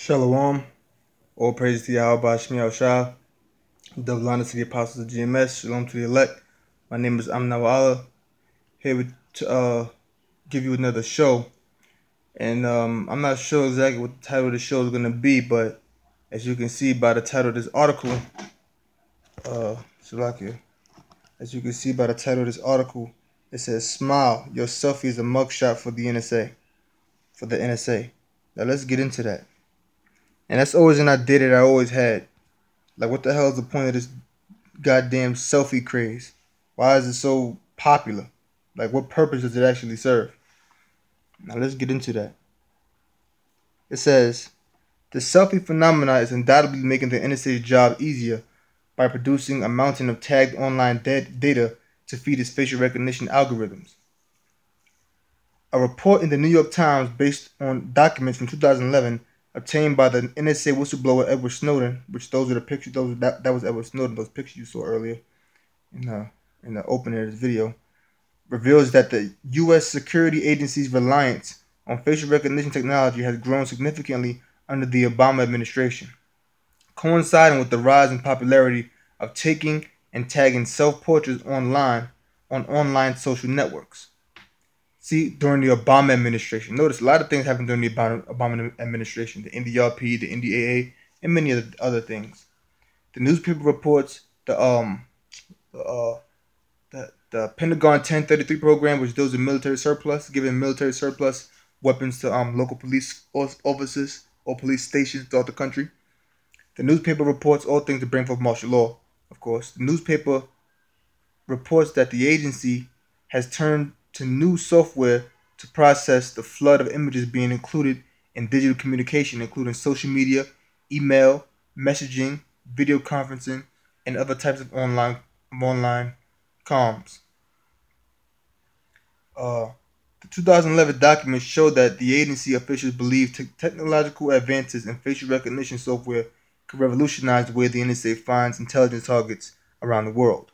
Shalom. All praise to Yahweh Shemiel Shah. Double honor to the apostles of GMS. Shalom to the elect. My name is Amna Allah. Here to give you another show. And I'm not sure exactly what the title of the show is going to be, but as you can see by the title of this article, it says, "Smile, your selfie is a mugshot for the NSA." For the NSA. Now let's get into that. And that's always an idea that I always had. Like, what the hell is the point of this goddamn selfie craze? Why is it so popular? Like, what purpose does it actually serve? Now let's get into that. It says, the selfie phenomena is undoubtedly making the NSA's job easier by producing a mountain of tagged online data to feed its facial recognition algorithms. A report in the New York Times based on documents from 2011 obtained by the NSA whistleblower Edward Snowden, which those are the pictures, that was Edward Snowden, those pictures you saw earlier in the opening of this video, reveals that the U.S. security agency's reliance on facial recognition technology has grown significantly under the Obama administration, coinciding with the rise in popularity of taking and tagging self-portraits online on online social networks. See, during the Obama administration, notice a lot of things happened during the Obama administration, the NDRP, the NDAA, and many other things. The newspaper reports the Pentagon 1033 program, which deals with military surplus, giving military surplus weapons to local police officers or police stations throughout the country. The newspaper reports all things to bring forth martial law, of course. The newspaper reports that the agency has turned to new software to process the flood of images being included in digital communication, including social media, email, messaging, video conferencing, and other types of online comms. The 2011 documents show that the agency officials believe technological advances in facial recognition software could revolutionize the way the NSA finds intelligence targets around the world.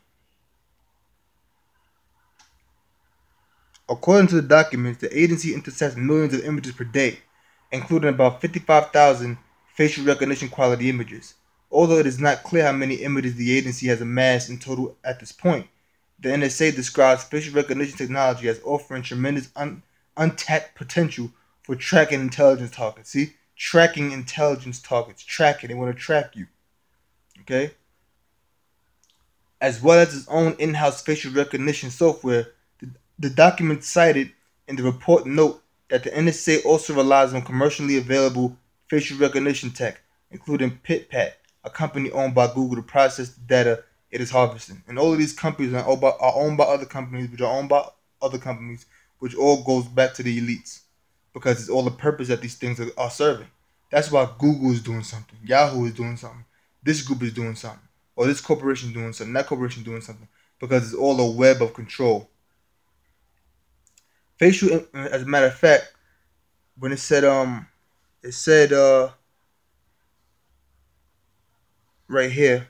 According to the documents, the agency intercepts millions of images per day, including about 55,000 facial recognition quality images. Although it is not clear how many images the agency has amassed in total at this point, the NSA describes facial recognition technology as offering tremendous untapped potential for tracking intelligence targets. See? Tracking intelligence targets. Tracking. They want to track you. Okay? As well as its own in-house facial recognition software. The document cited in the report note that the NSA also relies on commercially available facial recognition tech, including Pt.1, a company owned by Google to process the data it is harvesting. And all of these companies are owned by other companies, which are owned by other companies, which all goes back to the elites, because it's all the purpose that these things are serving. That's why Google is doing something, Yahoo is doing something, this group is doing something, or this corporation is doing something, that corporation is doing something, because it's all a web of control. Facial, as a matter of fact, when it said right here,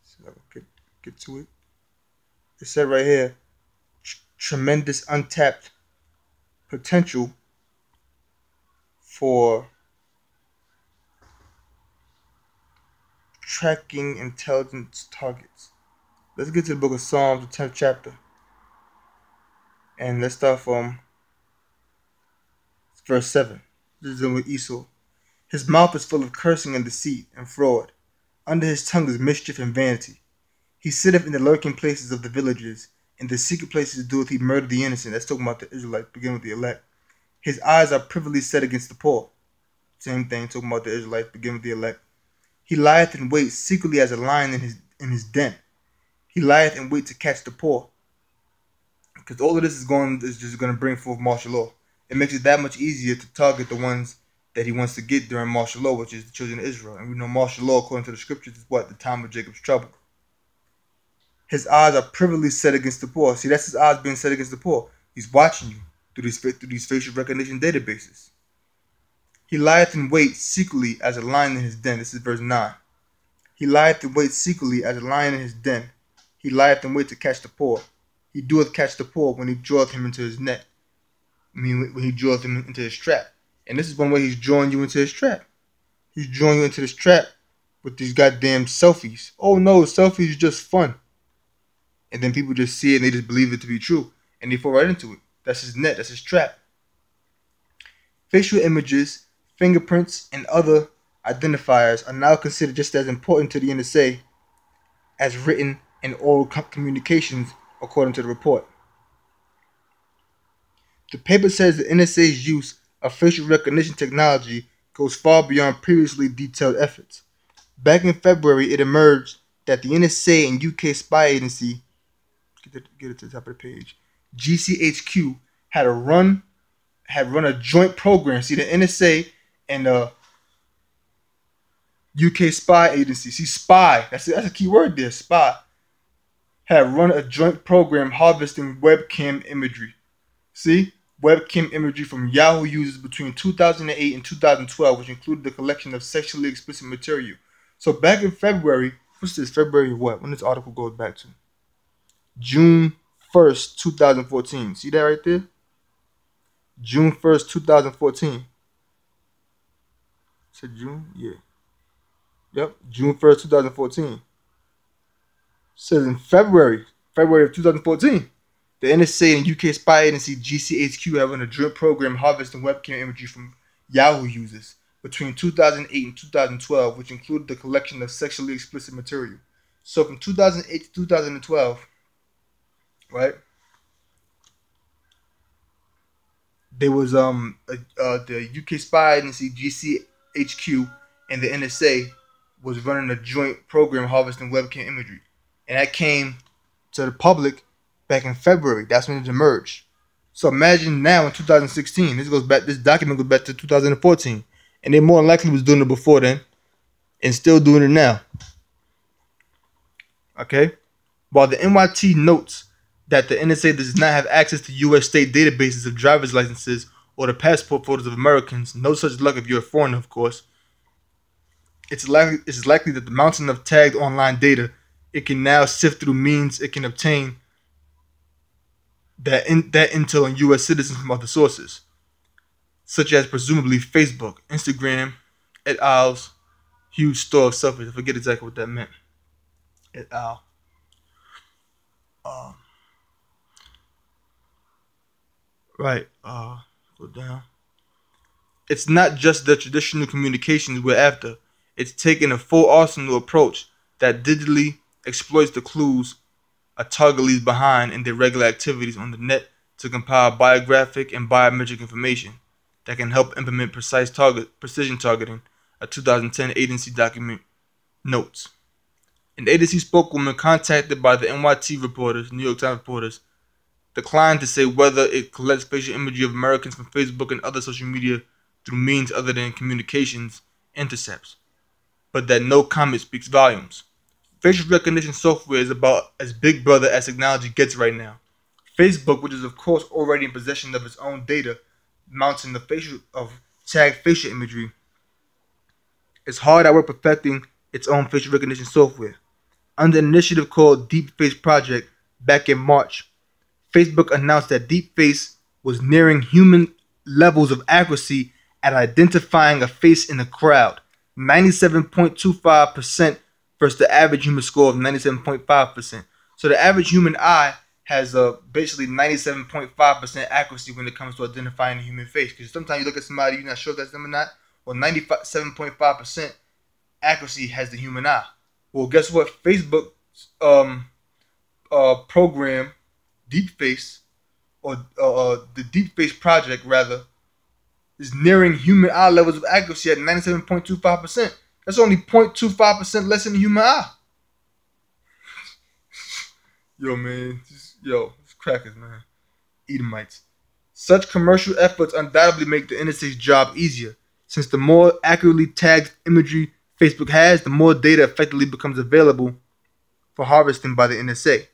so I'll get to it. It said right here, tremendous untapped potential for tracking intelligence targets. Let's get to the book of Psalms, the 10th chapter. And let's start from verse 7. This is with Esau. His mouth is full of cursing and deceit and fraud. Under his tongue is mischief and vanity. He sitteth in the lurking places of the villages. In the secret places doeth he murder the innocent. That's talking about the Israelites, beginning with the elect. His eyes are privily set against the poor. Same thing, talking about the Israelites, beginning with the elect. He lieth in wait secretly as a lion in his den. He lieth in wait to catch the poor. Because all of this is just going to bring forth martial law. It makes it that much easier to target the ones that he wants to get during martial law, which is the children of Israel. And we know martial law, according to the scriptures, is what? The time of Jacob's trouble. His eyes are privily set against the poor. See, that's his eyes being set against the poor. He's watching you through these facial recognition databases. He lieth in wait secretly as a lion in his den. This is verse 9. He lieth in wait secretly as a lion in his den. He lieth in wait to catch the poor. He doeth catch the poor when he draweth him into his net. I mean, when he draweth him into his trap. And this is one way he's drawing you into his trap. He's drawing you into this trap with these goddamn selfies. Oh no, selfies is just fun. And then people just see it and they just believe it to be true. And they fall right into it. That's his net, that's his trap. Facial images, fingerprints, and other identifiers are now considered just as important to the NSA as written and oral communications, according to the report. The paper says the NSA's use of facial recognition technology goes far beyond previously detailed efforts. Back in February, it emerged that the NSA and UK spy agency, get it to the top of the page, GCHQ, had run a joint program. See, the NSA and the UK spy agency, see, spy, that's a key word there, spy, had run a joint program harvesting webcam imagery. See? Webcam imagery from Yahoo users between 2008 and 2012, which included the collection of sexually explicit material. So back in February, what's this? February what? When this article goes back to? June 1st, 2014. See that right there? June 1st, 2014. Said June? Yeah. Yep. June 1st, 2014. Says in February of 2014. The NSA and UK spy agency GCHQ have run a joint program harvesting webcam imagery from Yahoo users between 2008 and 2012, which included the collection of sexually explicit material. So from 2008 to 2012, right? There was the UK spy agency GCHQ and the NSA was running a joint program harvesting webcam imagery, and that came to the public back in February. That's when it emerged. So imagine now in 2016, this document goes back to 2014, and they more than likely was doing it before then, and still doing it now. Okay, while the NYT notes that the NSA does not have access to U.S. state databases of driver's licenses or the passport photos of Americans, no such luck if you're a foreigner, of course. It's likely that the mountain of tagged online data it can now sift through means it can obtain that intel on U.S. citizens from other sources, such as presumably Facebook, Instagram, et al.'s huge store of selfies. I forget exactly what that meant. Et al. Right. Go down. It's not just the traditional communications we're after. It's taking a full arsenal approach that digitally exploits the clues a target leaves behind in their regular activities on the net to compile biographic and biometric information that can help implement precision targeting, a 2010 agency document notes. An agency spokeswoman contacted by the NYT reporters, New York Times reporters, declined to say whether it collects facial imagery of Americans from Facebook and other social media through means other than communications intercepts, but that no comment speaks volumes. Facial recognition software is about as big brother as technology gets right now. Facebook, which is of course already in possession of its own data, mounting of tagged facial imagery, is hard at work perfecting its own facial recognition software. Under an initiative called Deepface Project back in March, Facebook announced that Deepface was nearing human levels of accuracy at identifying a face in a crowd, 97.25% versus the average human score of 97.5%. So the average human eye has basically 97.5% accuracy when it comes to identifying a human face. Because sometimes you look at somebody, you're not sure if that's them or not. Well, 97.5% accuracy has the human eye. Well, guess what? Facebook program, Deepface, or the Deepface project rather, is nearing human eye levels of accuracy at 97.25%. That's only 0.25% less than the human eye. Yo, man. It's crackers, man. Edomites. Such commercial efforts undoubtedly make the NSA's job easier, since the more accurately tagged imagery Facebook has, the more data effectively becomes available for harvesting by the NSA,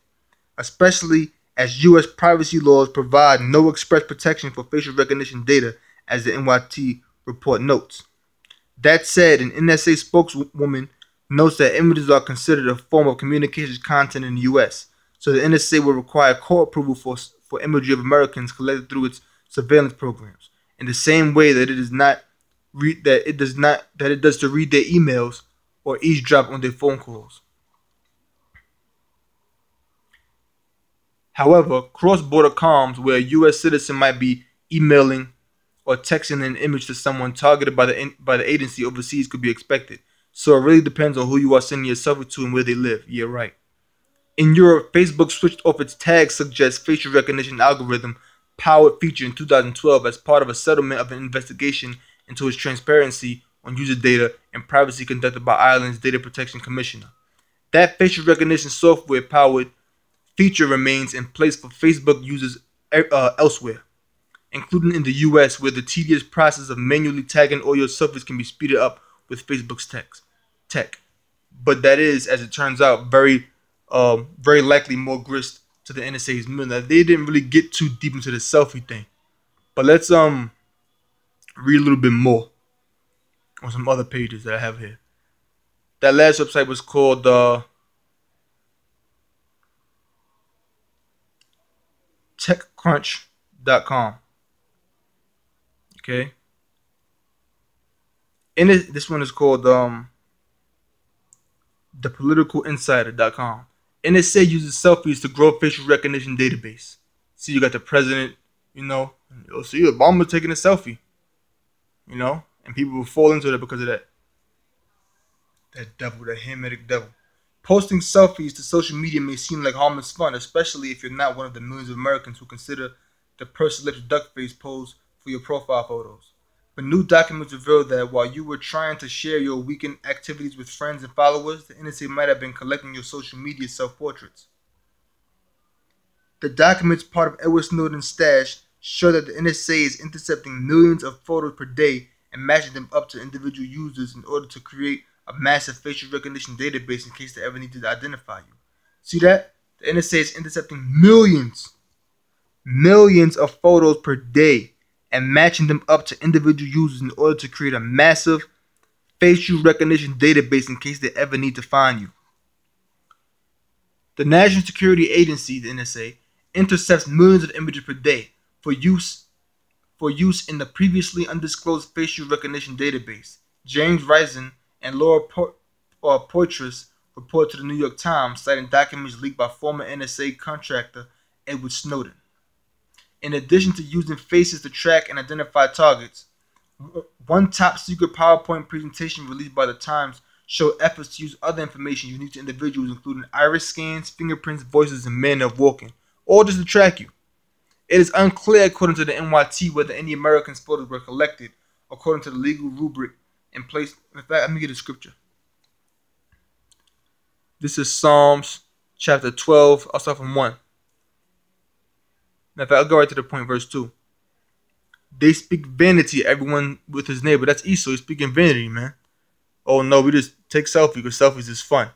especially as U.S. privacy laws provide no express protection for facial recognition data, as the NYT report notes. That said, an NSA spokeswoman notes that images are considered a form of communications content in the U.S., so the NSA will require court approval for imagery of Americans collected through its surveillance programs. in the same way that it does not read that it does not that it does to read their emails or eavesdrop on their phone calls. However, cross-border comms, where a U.S. citizen might be emailing or texting an image to someone targeted by the agency overseas, could be expected. So it really depends on who you are sending your selfie to and where they live. Yeah, right. In Europe, Facebook switched off its tag suggest facial recognition algorithm powered feature in 2012 as part of a settlement of an investigation into its transparency on user data and privacy conducted by Ireland's Data Protection Commissioner. That facial recognition software powered feature remains in place for Facebook users elsewhere, including in the US, where the tedious process of manually tagging all your selfies can be speeded up with Facebook's tech. But that is, as it turns out, very likely more grist to the NSA's mill. Now, they didn't really get too deep into the selfie thing, but let's read a little bit more on some other pages that I have here. That last website was called TechCrunch.com. Okay, and this one is called ThePoliticalInsider.com. NSA uses selfies to grow facial recognition database. See, you got the president, you'll see Obama taking a selfie, and people will fall into it because of that. That devil, that Hamitic devil. Posting selfies to social media may seem like harmless fun, especially if you're not one of the millions of Americans who consider the pursed lips duck face pose for your profile photos. But new documents reveal that while you were trying to share your weekend activities with friends and followers, the NSA might have been collecting your social media self-portraits. The documents, part of Edward Snowden's stash, show that the NSA is intercepting millions of photos per day and matching them up to individual users in order to create a massive facial recognition database in case they ever need to identify you. See that? The NSA is intercepting millions of photos per day and matching them up to individual users in order to create a massive facial recognition database in case they ever need to find you. The National Security Agency, the NSA, intercepts millions of images per day for use in the previously undisclosed facial recognition database. James Risen and Laura Poitras report to the New York Times, citing documents leaked by former NSA contractor Edward Snowden. In addition to using faces to track and identify targets, one top-secret PowerPoint presentation released by the Times showed efforts to use other information unique to individuals, including iris scans, fingerprints, voices, and manner of walking, all just to track you. It is unclear, according to the NYT, whether any Americans' photos were collected, according to the legal rubric in place. In fact, let me get a scripture. This is Psalms chapter 12. I'll start from 1. In fact, I'll go right to the point, verse 2. They speak vanity, everyone with his neighbor. That's Esau. He's speaking vanity, man. Oh no, we just take selfies because selfies is fun.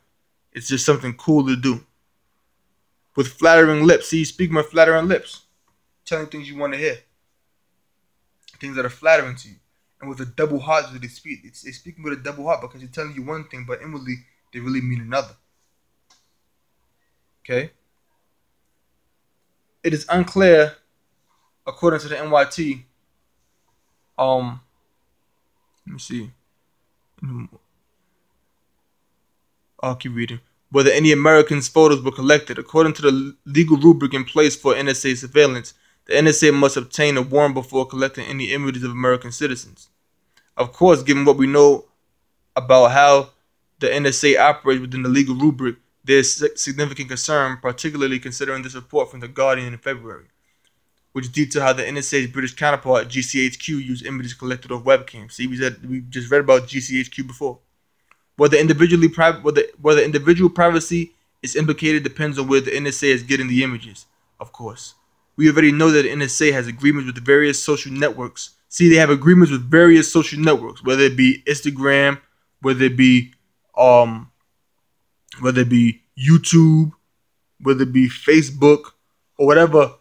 It's just something cool to do. With flattering lips. See, speak my flattering lips. Telling things you want to hear. Things that are flattering to you. And with a double heart that they speak. They're speaking with a double heart because they're telling you one thing, but inwardly they really mean another. Okay? It is unclear, according to the NYT, let me see. I'll keep reading. Whether any Americans' photos were collected. According to the legal rubric in place for NSA surveillance, the NSA must obtain a warrant before collecting any images of American citizens. Of course, given what we know about how the NSA operates within the legal rubric, there's significant concern, particularly considering this report from The Guardian in February, which detailed how the NSA's British counterpart, GCHQ, used images collected off webcams. See, we just read about GCHQ before. Whether individual privacy is implicated depends on where the NSA is getting the images, of course. We already know that the NSA has agreements with various social networks. See, they have agreements with various social networks, whether it be Instagram, whether it be YouTube, whether it be Facebook, or whatever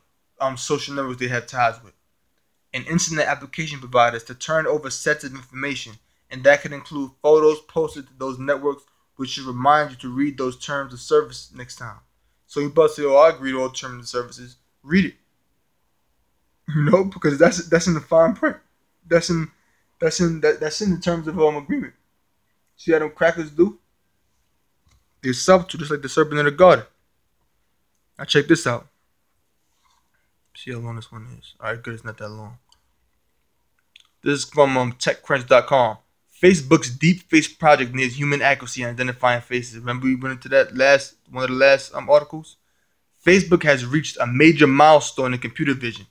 social networks they have ties with, and internet application providers to turn over sets of information, and that could include photos posted to those networks, which should remind you to read those terms of service next time. So you about to say, "Oh, I agree to all terms of services." Read it, because that's in the fine print. That's in that's in the terms of agreement. See how them crackers do? They're subtle, just like the serpent in the garden. Now check this out. See how long this one is. All right, good. It's not that long. This is from TechCrunch.com. Facebook's deep face project needs human accuracy in identifying faces. Remember we went into that one of the last articles? Facebook has reached a major milestone in computer vision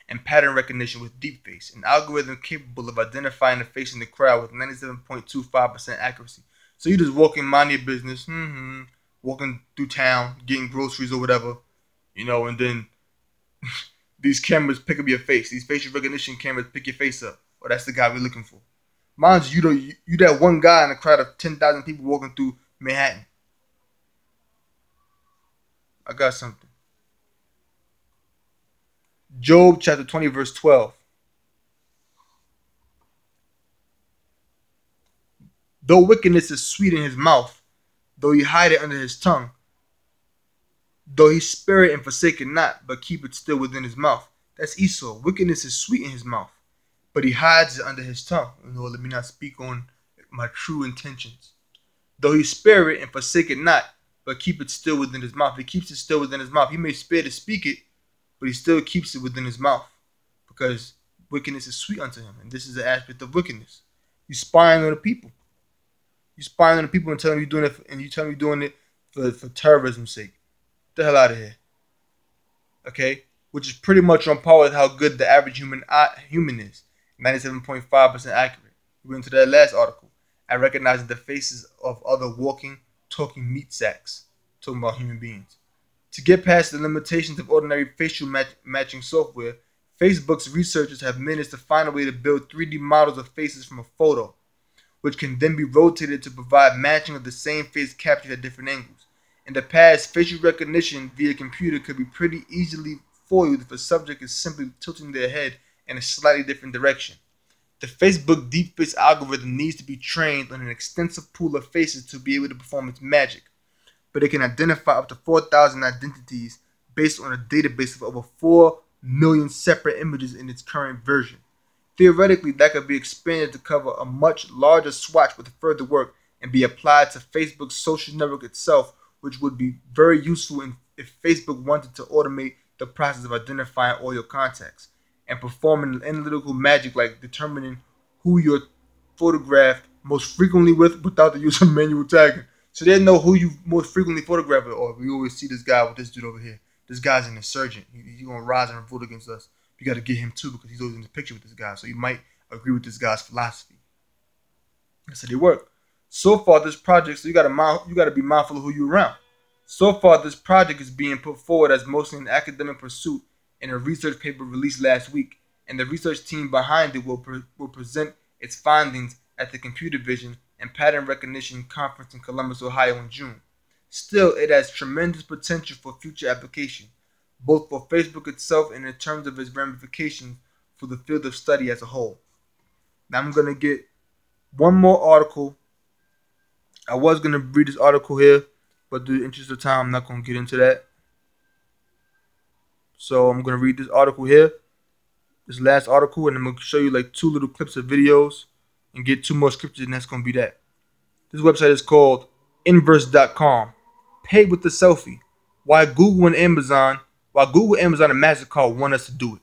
and pattern recognition with deepface, an algorithm capable of identifying the face in the crowd with 97.25% accuracy. So you just walking, mind your business, walking through town, getting groceries or whatever, and then these cameras pick up your face. These facial recognition cameras pick your face up. Oh, that's the guy we're looking for. Mind you, you that one guy in a crowd of 10,000 people walking through Manhattan. I got something. Job chapter 20 verse 12. Though wickedness is sweet in his mouth, though he hide it under his tongue, though he spare it and forsake it not, but keep it still within his mouth. That's Esau. Wickedness is sweet in his mouth, but he hides it under his tongue. Let me not speak on my true intentions. Though he spare it and forsake it not, but keep it still within his mouth. He keeps it still within his mouth. He may spare to speak it, but he still keeps it within his mouth, because wickedness is sweet unto him. And this is the aspect of wickedness. You spying on the people. You spying on the people and telling me you're doing it, and you tell me you're doing it for terrorism's sake. Get the hell out of here. Okay? Which is pretty much on par with how good the average human is. 97.5% accurate. We went into that last article. I recognize the faces of other walking, talking meat sacks. Talking about human beings. To get past the limitations of ordinary facial matching software, Facebook's researchers have managed to find a way to build 3D models of faces from a photo, which can then be rotated to provide matching of the same face captured at different angles. In the past, facial recognition via computer could be pretty easily foiled if a subject is simply tilting their head in a slightly different direction. The Facebook deepface algorithm needs to be trained on an extensive pool of faces to be able to perform its magic, but it can identify up to 4,000 identities based on a database of over 4 million separate images in its current version. Theoretically, that could be expanded to cover a much larger swatch with further work and be applied to Facebook's social network itself, which would be very useful if Facebook wanted to automate the process of identifying all your contacts and performing analytical magic like determining who you're photographed most frequently with without the use of manual tagging. So they know who you most frequently photograph with. Or we always see this guy with this dude over here. This guy's an insurgent. He's going to rise and revolt against us. You got to get him too because he's always in the picture with this guy. So you might agree with this guy's philosophy. That's how they work. So far, this project, so you got to be mindful of who you're around. So far, this project is being put forward as mostly an academic pursuit in a research paper released last week, and the research team behind it will present its findings at the Computer Vision and Pattern Recognition Conference in Columbus, Ohio in June. Still, it has tremendous potential for future application, both for Facebook itself and in terms of its ramifications for the field of study as a whole. Now I'm going to get one more article. I was going to read this article here, but due to the interest of time, I'm not going to get into that. So I'm going to read this article here, this last article, and I'm going to show you like 2 little clips of videos and get 2 more scriptures, and that's going to be that. This website is called inverse.com. Pay with the selfie. Why Google, Amazon, and MasterCard want us to do it.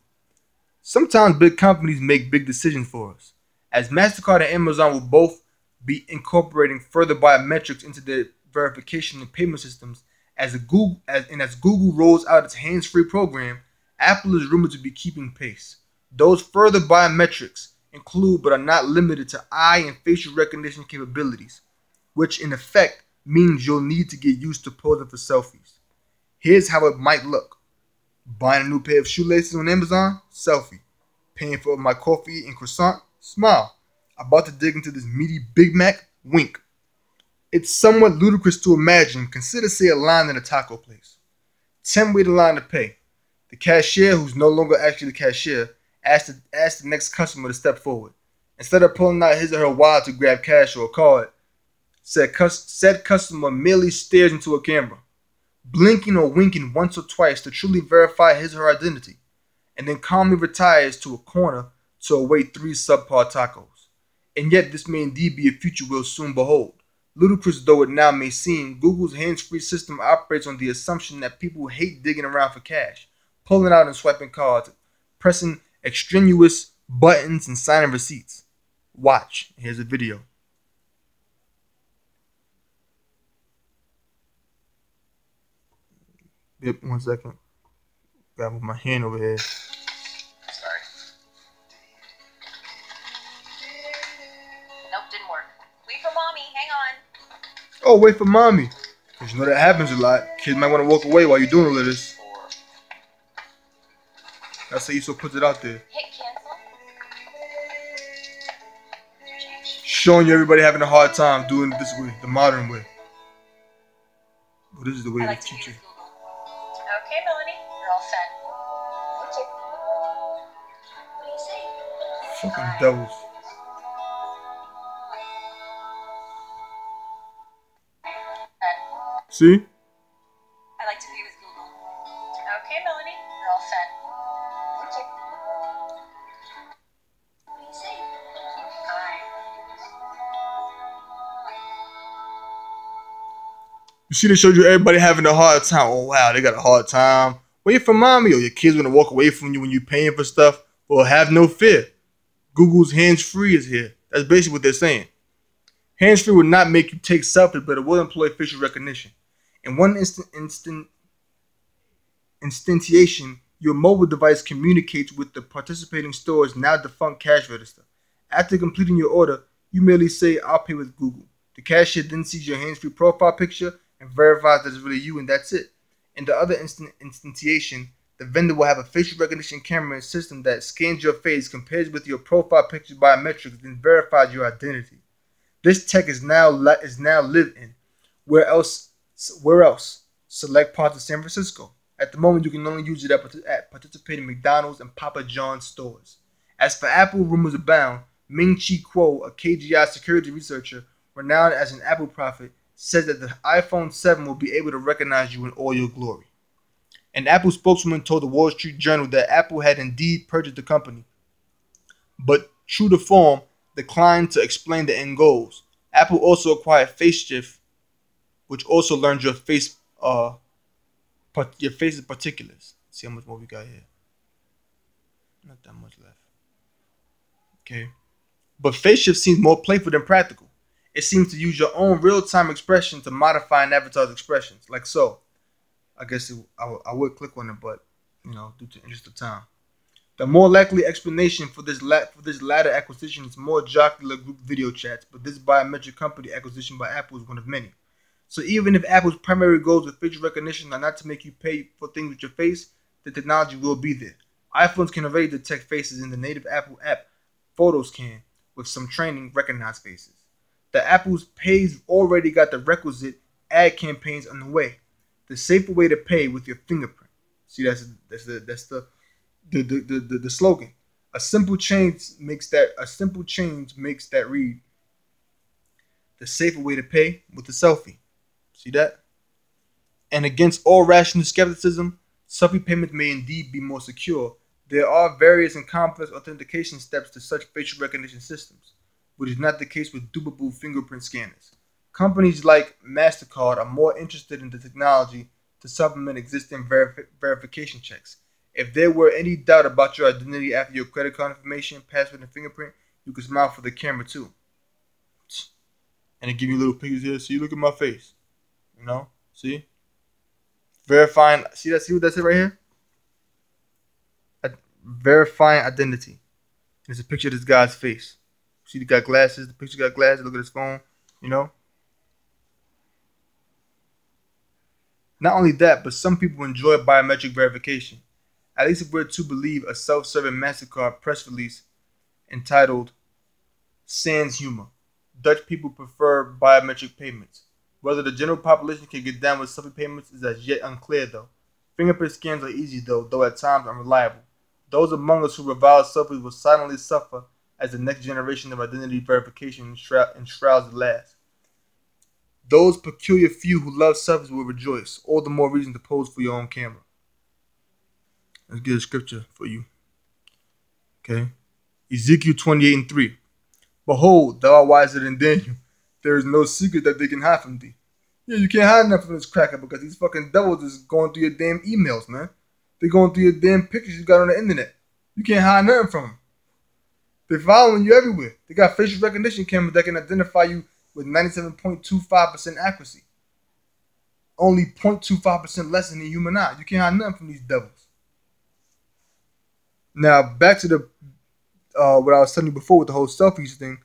Sometimes big companies make big decisions for us, as MasterCard and Amazon will both be incorporating further biometrics into their verification and payment systems. As Google rolls out its hands-free program, Apple is rumored to be keeping pace. Those further biometrics include but are not limited to eye and facial recognition capabilities, which in effect means you'll need to get used to posing for selfies. Here's how it might look. Buying a new pair of shoelaces on Amazon? Selfie. Paying for my coffee and croissant? Smile. About to dig into this meaty Big Mac? Wink. It's somewhat ludicrous to imagine. Consider, say, a line in a taco place. 10 wait in line to pay. The cashier, who's no longer actually the cashier, asks the next customer to step forward. Instead of pulling out his or her wallet to grab cash or a card, said customer merely stares into a camera, blinking or winking once or twice to truly verify his or her identity, and then calmly retires to a corner to await 3 subpar tacos. And yet this may indeed be a future we'll soon behold. Ludicrous though it now may seem, Google's hands-free system operates on the assumption that people hate digging around for cash, pulling out and swiping cards, pressing extraneous buttons and signing receipts. Watch. Here's a video. Yep, 1 second. Gotta move my hand over here. Sorry. Nope, didn't work. Wait for mommy. Hang on. Oh, wait for mommy. Because you know that happens a lot. Kids might want to walk away while you're doing all of this. That's how you so put it out there. Hit cancel. Showing you everybody having a hard time doing it this way, the modern way. Well, this is the way I like they to teach you. use Google. Okay, Melanie, you're all set. What do you say? Fucking devils. See? I like to be with Google. Okay, Melanie, you're all set. What do you say? You see, they showed you everybody having a hard time. Oh, wow, they got a hard time. Wait for mommy, or your kids gonna walk away from you when you're paying for stuff. Well, have no fear. Google's hands-free is here. That's basically what they're saying. Hands-free will not make you take selfies, but it will employ facial recognition. In one instantiation, your mobile device communicates with the participating store's now defunct cash register. After completing your order, you merely say, "I'll pay with Google." The cashier then sees your hands-free profile picture and verifies that it's really you, and that's it. In the other instantiation, the vendor will have a facial recognition camera system that scans your face, compares with your profile picture biometrics, then verifies your identity. This tech is now lived in. Where else? Select parts of San Francisco. At the moment, you can only use it at participating McDonald's and Papa John's stores. As for Apple, rumors abound. Ming-Chi Kuo, a KGI security researcher renowned as an Apple prophet, says that the iPhone 7 will be able to recognize you in all your glory. An Apple spokeswoman told the Wall Street Journal that Apple had indeed purchased the company, but true to form, declined to explain the end goals. Apple also acquired FaceShift, which also learns your face's particulars. Let's see how much more we got here. Not that much left. Okay. But FaceShift seems more playful than practical. It seems to use your own real-time expression to modify and avatar's expressions, like so. I guess I would click on it, but due to interest of time. The more likely explanation for this latter acquisition is more jocular group video chats, but this biometric company acquisition by Apple is one of many. So even if Apple's primary goals with facial recognition are not to make you pay for things with your face, the technology will be there. iPhones can already detect faces, in the native Apple app Photos can, with some training, recognize faces. The Apple's Pay's already got the requisite ad campaigns on the way. The safer way to pay with your fingerprint. See, that's the slogan. A simple change makes that read. The safer way to pay with the selfie. See that? And against all rational skepticism, selfie payments may indeed be more secure. There are various and complex authentication steps to such facial recognition systems, which is not the case with dupable fingerprint scanners. Companies like MasterCard are more interested in the technology to supplement existing verification checks. If there were any doubt about your identity after your credit card information, password, and fingerprint, you could smile for the camera too. And it give you little pictures here. See, look at my face. See? Verifying, see what that said right here? Verifying identity. There's a picture of this guy's face. See, the guy glasses. The picture got glasses. Look at his phone. Not only that, but some people enjoy biometric verification. At least if we're to believe a self-serving MasterCard press release entitled Sans Humor. Dutch people prefer biometric payments. Whether the general population can get down with selfie payments is as yet unclear though. Fingerprint scans are easy though at times unreliable. Those among us who revile selfies will silently suffer as the next generation of identity verification enshrouds the last. Those peculiar few who love selfies will rejoice. All the more reason to pose for your own camera. Let's get a scripture for you. Okay? Ezekiel 28:3. Behold, thou art wiser than Daniel. There is no secret that they can hide from thee. Yeah, you can't hide nothing from this cracker because these fucking devils is going through your damn emails, man. They're going through your damn pictures you got on the internet. You can't hide nothing from them. They're following you everywhere. They got facial recognition cameras that can identify you with 97.25% accuracy. Only 0.25% less than the human eye. You can't hide nothing from these devils. Now, back to the what I was telling you before with the whole selfies thing.